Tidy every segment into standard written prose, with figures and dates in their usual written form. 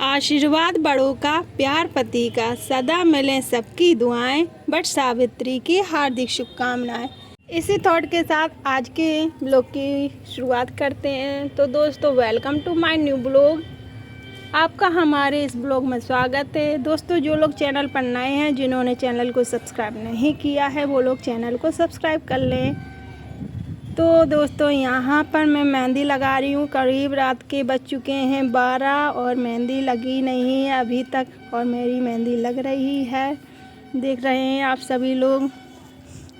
आशीर्वाद बड़ों का, प्यार पति का, सदा मिलें सबकी दुआएं, बट सावित्री की हार्दिक शुभकामनाएं। इसी थॉट के साथ आज के ब्लॉग की शुरुआत करते हैं। तो दोस्तों, welcome to my new blog. आपका हमारे इस ब्लॉग में स्वागत है। दोस्तों, जो लोग चैनल पर नए हैं, जिन्होंने चैनल को सब्सक्राइब नहीं किया है, वो लोग चैनल को सब्सक्राइब कर लें। तो दोस्तों, यहाँ पर मैं मेहंदी लगा रही हूँ। करीब रात के बज चुके हैं 12 और मेहंदी लगी नहीं है अभी तक, और मेरी मेहंदी लग रही है, देख रहे हैं आप सभी लोग।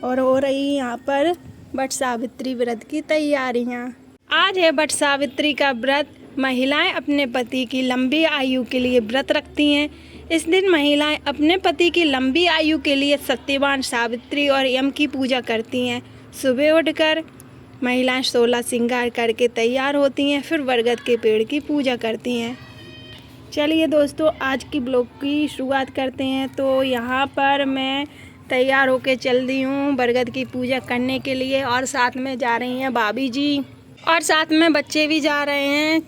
और हो रही यहाँ पर वट सावित्री व्रत की तैयारियाँ। आज है वट सावित्री का व्रत। महिलाएं अपने पति की लंबी आयु के लिए व्रत रखती हैं। इस दिन महिलाएं अपने पति की लंबी आयु के लिए सत्यवान सावित्री और यम की पूजा करती हैं। सुबह उठकर महिलाएं 16 श्रृंगार करके तैयार होती हैं, फिर बरगद के पेड़ की पूजा करती हैं। चलिए दोस्तों, आज की ब्लॉग की शुरुआत करते हैं। तो यहाँ पर मैं तैयार होके चल दी हूँ बरगद की पूजा करने के लिए, और साथ में जा रही हैं भाभी जी, और साथ में बच्चे भी जा रहे हैं,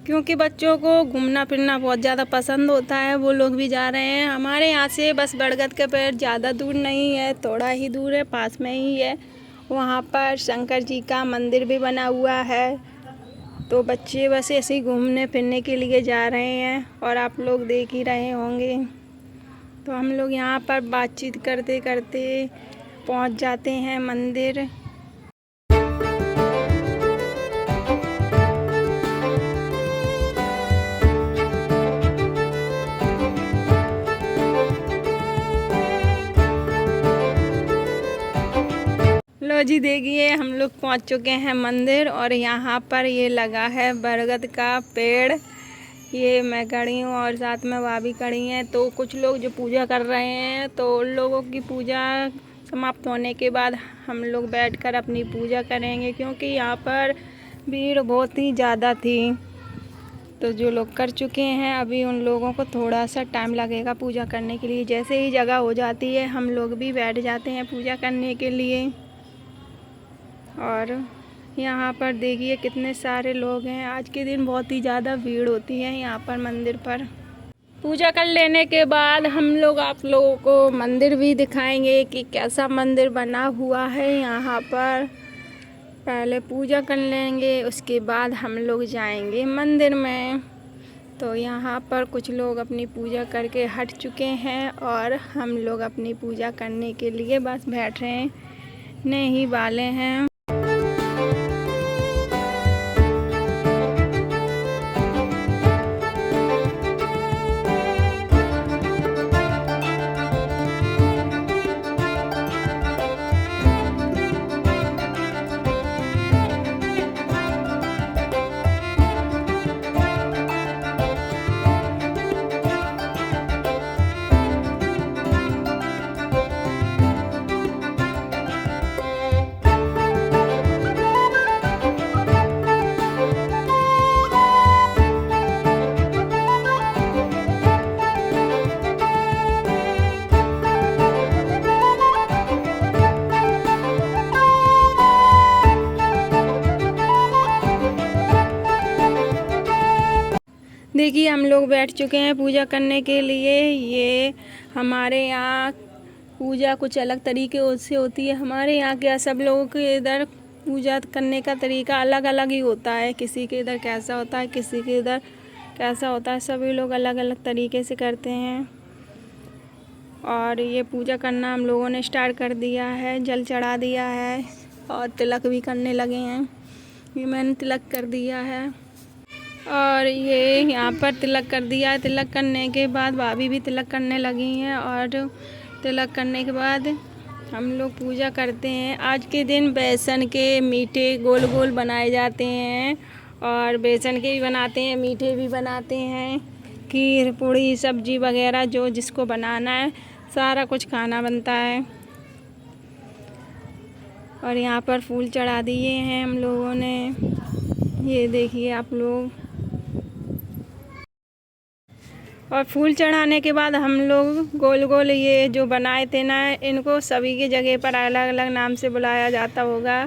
क्योंकि बच्चों को घूमना फिरना बहुत ज़्यादा पसंद होता है। वो लोग भी जा रहे हैं। हमारे यहाँ से बस बरगद का पेड़ ज़्यादा दूर नहीं है, थोड़ा ही दूर है, पास में ही है। वहाँ पर शंकर जी का मंदिर भी बना हुआ है। तो बच्चे बस ऐसे ही घूमने फिरने के लिए जा रहे हैं, और आप लोग देख ही रहे होंगे। तो हम लोग यहाँ पर बातचीत करते करते पहुँच जाते हैं मंदिर। लो जी, देखिए हम लोग पहुंच चुके हैं मंदिर, और यहाँ पर ये लगा है बरगद का पेड़। ये मैं खड़ी हूँ और साथ में भाभी खड़ी हैं। तो कुछ लोग जो पूजा कर रहे हैं, तो उन लोगों की पूजा समाप्त होने के बाद हम लोग बैठकर अपनी पूजा करेंगे, क्योंकि यहाँ पर भीड़ बहुत ही ज़्यादा थी। तो जो लोग कर चुके हैं, अभी उन लोगों को थोड़ा सा टाइम लगेगा पूजा करने के लिए। जैसे ही जगह हो जाती है, हम लोग भी बैठ जाते हैं पूजा करने के लिए। और यहाँ पर देखिए कितने सारे लोग हैं। आज के दिन बहुत ही ज़्यादा भीड़ होती है यहाँ पर मंदिर पर। पूजा कर लेने के बाद हम लोग आप लोगों को मंदिर भी दिखाएंगे कि कैसा मंदिर बना हुआ है यहाँ पर। पहले पूजा कर लेंगे, उसके बाद हम लोग जाएंगे मंदिर में। तो यहाँ पर कुछ लोग अपनी पूजा करके हट चुके हैं, और हम लोग अपनी पूजा करने के लिए बस बैठ रहे ही वाले हैं। देखिए हम लोग बैठ चुके हैं पूजा करने के लिए। ये हमारे यहाँ पूजा कुछ अलग तरीके से होती है। हमारे यहाँ क्या, सब लोगों के इधर पूजा करने का तरीका अलग अलग ही होता है। किसी के इधर कैसा होता है, किसी के इधर कैसा होता है। सभी लोग अलग अलग तरीके से करते हैं। और ये पूजा करना हम लोगों ने स्टार्ट कर दिया है, जल चढ़ा दिया है, और तिलक भी करने लगे हैं। ये मैंने तिलक कर दिया है, और ये यहाँ पर तिलक कर दिया है। तिलक करने के बाद भाभी भी तिलक करने लगी हैं, और तिलक करने के बाद हम लोग पूजा करते हैं। आज के दिन बेसन के मीठे गोल गोल बनाए जाते हैं, और बेसन के भी बनाते हैं, मीठे भी बनाते हैं। खीर पूड़ी सब्जी वगैरह जो जिसको बनाना है, सारा कुछ खाना बनता है। और यहाँ पर फूल चढ़ा दिए हैं हम लोगों ने, ये देखिए आप लोग। और फूल चढ़ाने के बाद हम लोग गोल गोल ये जो बनाए थे ना, इनको सभी की जगह पर अलग अलग नाम से बुलाया जाता होगा।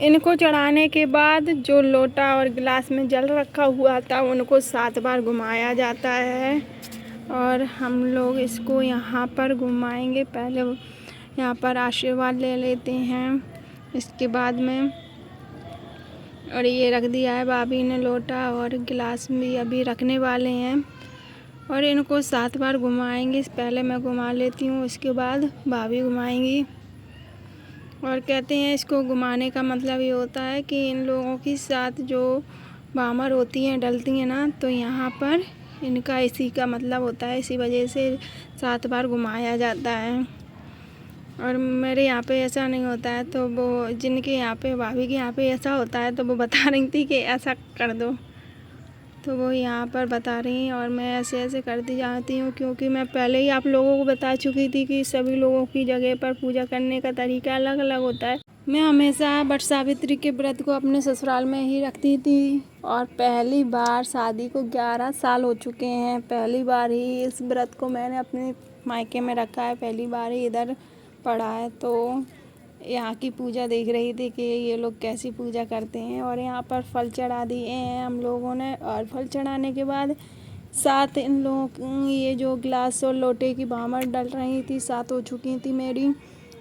इनको चढ़ाने के बाद जो लोटा और गिलास में जल रखा हुआ था उनको 7 बार घुमाया जाता है और हम लोग इसको यहाँ पर घुमाएंगे। पहले यहाँ पर आशीर्वाद ले लेते हैं, इसके बाद में और ये रख दिया है भाभी ने लोटा और गिलास भी अभी रखने वाले हैं और इनको 7 बार घुमाएंगे। पहले मैं घुमा लेती हूँ, उसके बाद भाभी घुमाएंगी। और कहते हैं इसको घुमाने का मतलब ये होता है कि इन लोगों के साथ जो बामर होती हैं डलती हैं ना, तो यहाँ पर इनका इसी का मतलब होता है, इसी वजह से 7 बार घुमाया जाता है। और मेरे यहाँ पे ऐसा नहीं होता है, तो वो जिनके यहाँ पे भाभी के यहाँ पे ऐसा होता है तो वो बता रही थी कि ऐसा कर दो, तो वो यहाँ पर बता रही हैं और मैं ऐसे ऐसे करती जाती हूँ, क्योंकि मैं पहले ही आप लोगों को बता चुकी थी कि सभी लोगों की जगह पर पूजा करने का तरीका अलग अलग होता है। मैं हमेशा वट सावित्री के व्रत को अपने ससुराल में ही रखती थी और पहली बार शादी को 11 साल हो चुके हैं, पहली बार ही इस व्रत को मैंने अपने मायके में रखा है, पहली बार ही इधर पड़ा है। तो यहाँ की पूजा देख रही थी कि ये लोग कैसी पूजा करते हैं और यहाँ पर फल चढ़ा दिए हैं हम लोगों ने। और फल चढ़ाने के बाद 7 इन लोगों ये जो गिलास और लोटे की भामर डल रही थी, 7 हो चुकी थी मेरी।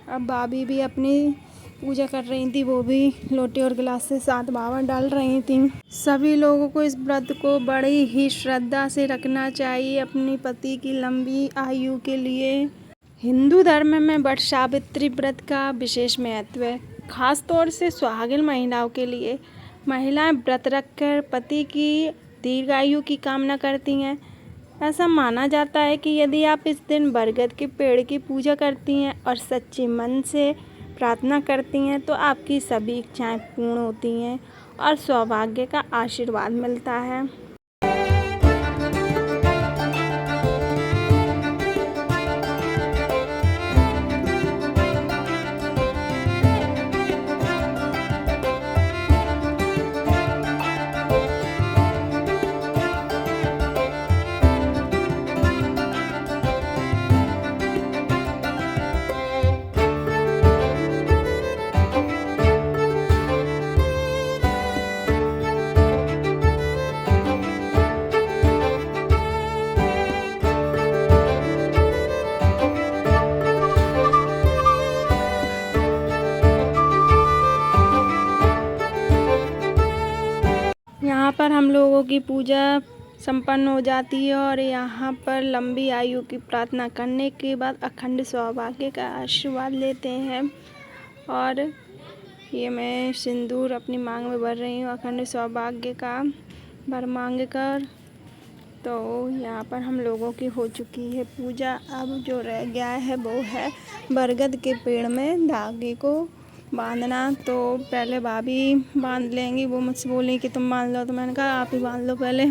अब भाभी भी अपनी पूजा कर रही थी, वो भी लोटे और गिलास से 7 भामर डाल रही थी। सभी लोगों को इस व्रत को बड़ी ही श्रद्धा से रखना चाहिए अपनी पति की लंबी आयु के लिए। हिंदू धर्म में वट सावित्री व्रत का विशेष महत्व है, खास तौर से सुहागिन महिलाओं के लिए। महिलाएं व्रत रखकर पति की दीर्घायु की कामना करती हैं। ऐसा माना जाता है कि यदि आप इस दिन बरगद के पेड़ की पूजा करती हैं और सच्चे मन से प्रार्थना करती हैं तो आपकी सभी इच्छाएं पूर्ण होती हैं और सौभाग्य का आशीर्वाद मिलता है। यहाँ पर हम लोगों की पूजा संपन्न हो जाती है और यहाँ पर लंबी आयु की प्रार्थना करने के बाद अखंड सौभाग्य का आशीर्वाद लेते हैं। और ये मैं सिंदूर अपनी मांग में भर रही हूँ अखंड सौभाग्य का भर मांग कर। तो यहाँ पर हम लोगों की हो चुकी है पूजा। अब जो रह गया है वो है बरगद के पेड़ में धागे को बांधना। तो पहले भाभी बांध लेंगी, वो मुझसे बोली कि तुम बांध लो, तो मैंने कहा आप ही बांध लो पहले।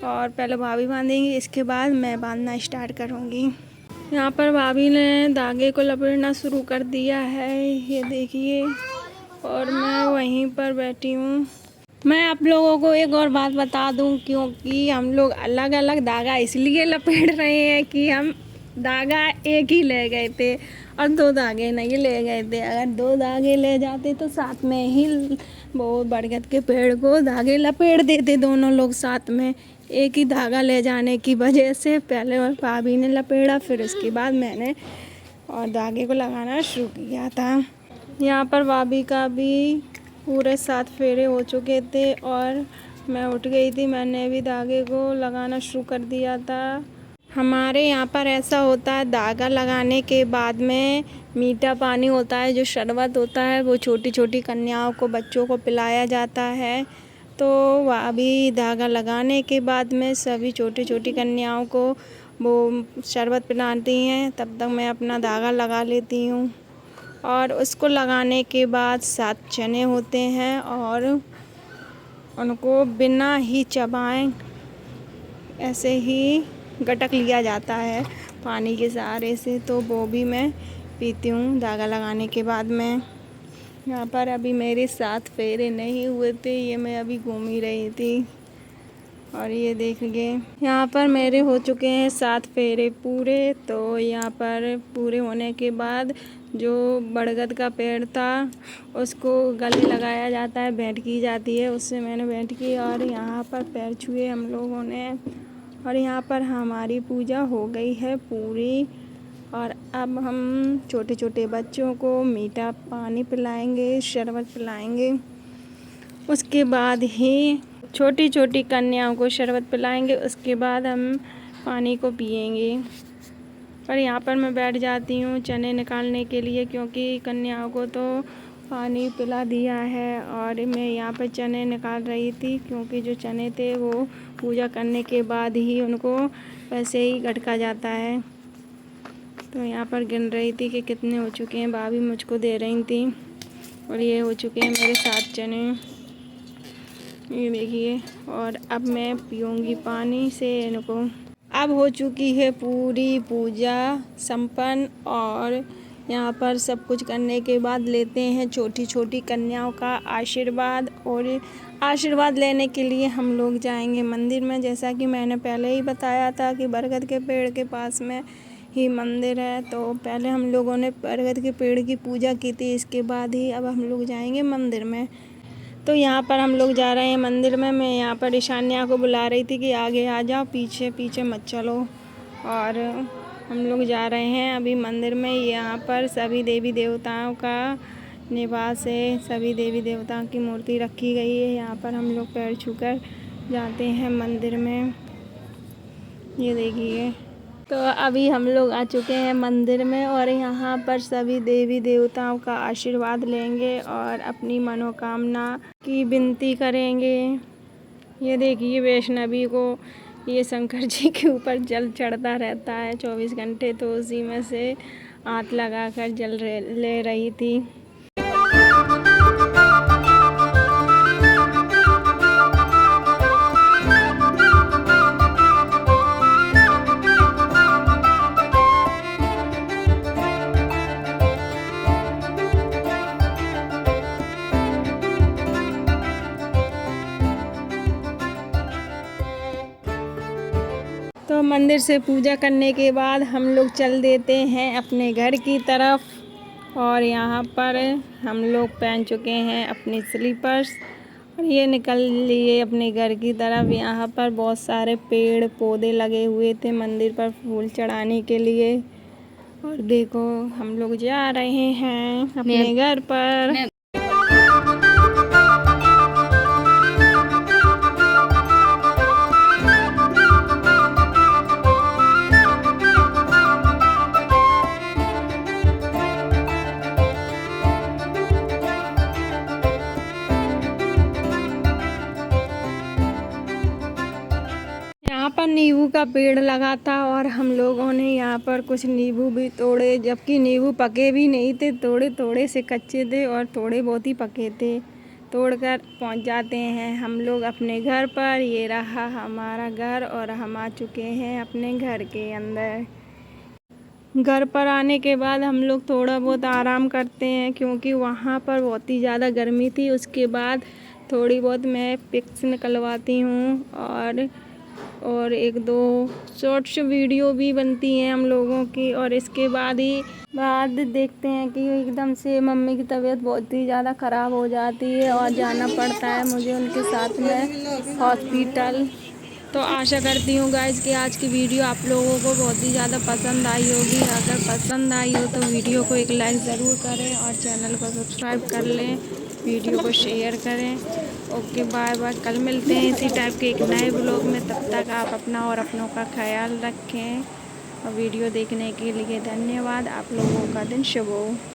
और पहले भाभी बांधेंगी, इसके बाद मैं बांधना स्टार्ट करूँगी। यहाँ पर भाभी ने धागे को लपेटना शुरू कर दिया है, ये देखिए, और मैं वहीं पर बैठी हूँ। मैं आप लोगों को एक और बात बता दूं, क्योंकि हम लोग अलग अलग धागा इसलिए लपेट रहे हैं कि हम धागा एक ही ले गए थे और 2 धागे नहीं ले गए थे। अगर 2 धागे ले जाते तो साथ में ही वो बरगद के पेड़ को धागे लपेट देते दोनों लोग साथ में। एक ही धागा ले जाने की वजह से पहले और भाभी ने लपेटा, फिर उसके बाद मैंने और धागे को लगाना शुरू किया था। यहाँ पर भाभी का भी पूरे 7 फेरे हो चुके थे और मैं उठ गई थी, मैंने भी धागे को लगाना शुरू कर दिया था। हमारे यहाँ पर ऐसा होता है, धागा लगाने के बाद में मीठा पानी होता है, जो शरबत होता है, वो छोटी छोटी कन्याओं को, बच्चों को पिलाया जाता है। तो वह भी धागा लगाने के बाद में सभी छोटी छोटी कन्याओं को वो शरबत पिलाती हैं, तब तक मैं अपना धागा लगा लेती हूँ। और उसको लगाने के बाद 7 चने होते हैं और उनको बिना ही चबाएं ऐसे ही गटक लिया जाता है पानी के सहारे से। तो वो भी मैं पीती हूँ धागा लगाने के बाद में। यहाँ पर अभी मेरे 7 फेरे नहीं हुए थे, ये मैं अभी घूम ही रही थी। और ये देखिए यहाँ पर मेरे हो चुके हैं 7 फेरे पूरे। तो यहाँ पर पूरे होने के बाद जो बरगद का पेड़ था उसको गले लगाया जाता है, भेंट की जाती है। उससे मैंने भेंट की और यहाँ पर पैर छुए हम लोगों ने और यहाँ पर हमारी पूजा हो गई है पूरी। और अब हम छोटे छोटे बच्चों को मीठा पानी पिलाएंगे, शरबत पिलाएंगे। उसके बाद ही छोटी छोटी कन्याओं को शरबत पिलाएंगे। उसके बाद हम पानी को पिएंगे। पर यहाँ पर मैं बैठ जाती हूँ चने निकालने के लिए, क्योंकि कन्याओं को तो पानी पिला दिया है और मैं यहाँ पर चने निकाल रही थी, क्योंकि जो चने थे वो पूजा करने के बाद ही उनको वैसे ही गटका जाता है। तो यहाँ पर गिन रही थी कि कितने हो चुके हैं, भाभी मुझको दे रही थी। और ये हो चुके हैं मेरे 7 चने, ये देखिए। और अब मैं पीऊँगी पानी से इनको। अब हो चुकी है पूरी पूजा संपन्न और यहाँ पर सब कुछ करने के बाद लेते हैं छोटी छोटी कन्याओं का आशीर्वाद। और आशीर्वाद लेने के लिए हम लोग जाएंगे मंदिर में। जैसा कि मैंने पहले ही बताया था कि बरगद के पेड़ के पास में ही मंदिर है। तो पहले हम लोगों ने बरगद के पेड़ की पूजा की थी, इसके बाद ही अब हम लोग जाएंगे मंदिर में। तो यहाँ पर हम लोग जा रहे हैं मंदिर में। मैं यहाँ पर ईशान्या को बुला रही थी कि आगे आ जाओ, पीछे पीछे मत चलो। और हम लोग जा रहे हैं अभी मंदिर में। यहाँ पर सभी देवी देवताओं का निवास है, सभी देवी देवताओं की मूर्ति रखी गई है। यहाँ पर हम लोग पैर छूकर जाते हैं मंदिर में, ये देखिए। तो अभी हम लोग आ चुके हैं मंदिर में और यहाँ पर सभी देवी देवताओं का आशीर्वाद लेंगे और अपनी मनोकामना की विनती करेंगे। ये देखिए वैष्णवी को ये शंकर जी के ऊपर जल चढ़ता रहता है 24 घंटे, तो उसी में से हाथ लगाकर जल ले रही थी। तो मंदिर से पूजा करने के बाद हम लोग चल देते हैं अपने घर की तरफ। और यहाँ पर हम लोग पहन चुके हैं अपनी स्लीपर्स और ये निकल लिए अपने घर की तरफ। यहाँ पर बहुत सारे पेड़ पौधे लगे हुए थे मंदिर पर फूल चढ़ाने के लिए। और देखो हम लोग जा रहे हैं अपने घर पर। यहाँ पर नींबू का पेड़ लगा था और हम लोगों ने यहाँ पर कुछ नींबू भी तोड़े, जबकि नींबू पके भी नहीं थे, थोड़े थोड़े से कच्चे थे और थोड़े बहुत ही पके थे। तोड़कर पहुँच जाते हैं हम लोग अपने घर पर। ये रहा हमारा घर और हम आ चुके हैं अपने घर के अंदर। घर पर आने के बाद हम लोग थोड़ा बहुत आराम करते हैं, क्योंकि वहाँ पर बहुत ही ज़्यादा गर्मी थी। उसके बाद थोड़ी बहुत मैं पिक्स निकलवाती हूँ और 1-2 शॉर्ट्स वीडियो भी बनती हैं हम लोगों की। और इसके बाद देखते हैं कि एकदम से मम्मी की तबीयत बहुत ही ज़्यादा ख़राब हो जाती है और जाना पड़ता है मुझे उनके साथ में हॉस्पिटल। तो आशा करती हूँ गाइस कि आज की वीडियो आप लोगों को बहुत ही ज़्यादा पसंद आई होगी। अगर पसंद आई हो तो वीडियो को एक लाइक ज़रूर करें और चैनल को सब्सक्राइब कर लें, वीडियो को शेयर करें। ओके बाय बाय, कल मिलते हैं इसी टाइप के एक नए ब्लॉग में। तब तक आप अपना और अपनों का ख्याल रखें और वीडियो देखने के लिए धन्यवाद। आप लोगों का दिन शुभ हो।